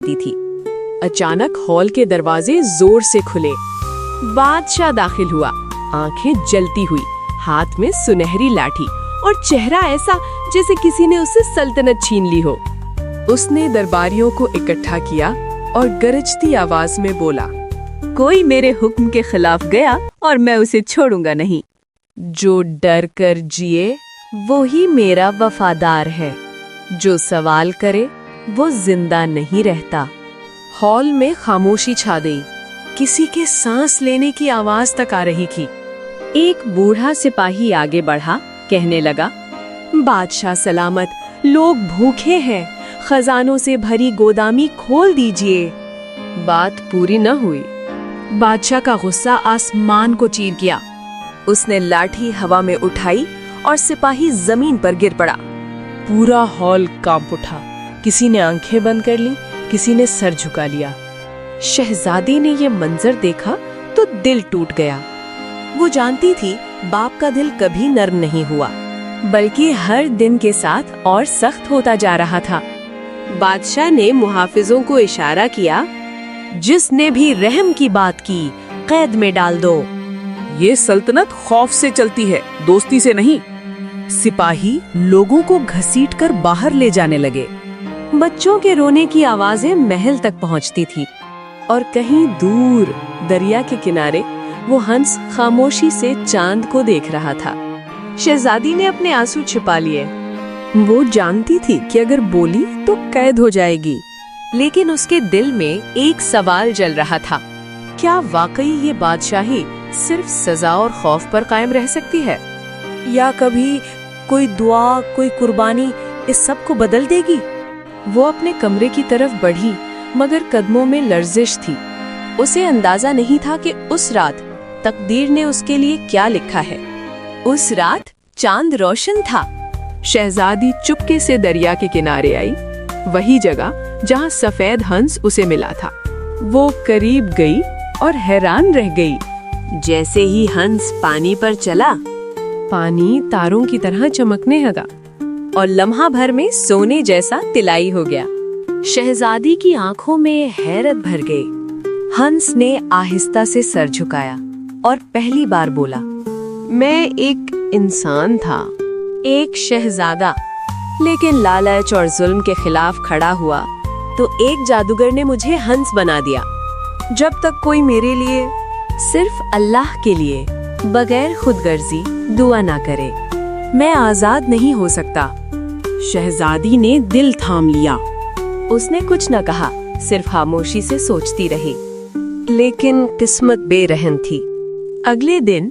थी। अचानक हॉल के दरवाजे जोर से खुले। बादशाह दाखिल हुआ, आंखें जलती हुई, हाथ में सुनहरी लाठी और चेहरा ऐसा जैसे किसी ने उससे सल्तनत छीन ली हो। उसने दरबारियों को इकट्ठा किया और गरजती आवाज में बोला, कोई मेरे हुक्म के खिलाफ गया और मैं उसे छोड़ूंगा नहीं। जो डर कर जिए वो ही मेरा वफादार है, जो सवाल करे वो जिंदा नहीं रहता। हॉल में खामोशी छा गई, किसी के सांस लेने की आवाज तक आ रही थी। एक बूढ़ा सिपाही आगे बढ़ा, कहने लगा, बादशाह सलामत, लोग भूखे हैं, खजानों से भरी गोदामी खोल दीजिए। बात पूरी न हुई, बादशाह का गुस्सा आसमान को चीर गया। उसने लाठी हवा में उठाई और सिपाही जमीन पर गिर पड़ा। पूरा हॉल कांप उठा, किसी ने आंखें बंद कर ली, किसी ने सर झुका लिया। शहजादी ने ये मंजर देखा तो दिल टूट गया। वो जानती थी बाप का दिल कभी नर्म नहीं हुआ, बल्कि हर दिन के साथ और सख्त होता जा रहा था। बादशाह ने मुहाफिजों को इशारा किया, जिसने भी रहम की बात की कैद में डाल दो। ये सल्तनत खौफ से चलती है, दोस्ती से नहीं। सिपाही लोगों को घसीटकर बाहर ले जाने लगे। बच्चों के रोने की आवाजें महल तक पहुंचती थी और कहीं दूर दरिया के किनारे वो हंस खामोशी से चांद को देख रहा था। शहजादी ने अपने आंसू छिपा लिए। वो जानती थी कि अगर बोली तो कैद हो जाएगी, लेकिन उसके दिल में एक सवाल जल रहा था, क्या वाकई ये बादशाही सिर्फ सजा और खौफ पर कायम रह सकती है, या कभी कोई दुआ, कोई कुर्बानी इस सब को बदल देगी? वो अपने कमरे की तरफ बढ़ी, मगर कदमों में लर्जिश थी। उसे अंदाजा नहीं था कि उस रात तकदीर ने उसके लिए क्या लिखा है। उस रात चांद रोशन था। शहजादी चुपके से दरिया के किनारे आई, वही जगह जहां सफेद हंस उसे मिला था। वो करीब गई और हैरान रह गई। जैसे ही हंस पानी पर चला, पानी तारों की तरह चमकने लगा और लम्हा भर में सोने जैसा तिलाई हो गया। शहजादी की आंखों में हैरत भर गई। हंस ने आहिस्ता से सर झुकाया और पहली बार बोला, मैं एक इंसान था, एक शहजादा, लेकिन लालच और जुल्म के खिलाफ खड़ा हुआ तो एक जादूगर ने मुझे हंस बना दिया। जब तक कोई मेरे लिए, सिर्फ अल्लाह के लिए, बगैर खुदगर्जी दुआ ना करे, मैं आजाद नहीं हो सकता। शहजादी ने दिल थाम लिया। उसने कुछ न कहा, सिर्फ खामोशी से सोचती रही। लेकिन किस्मत बेरहम थी। अगले दिन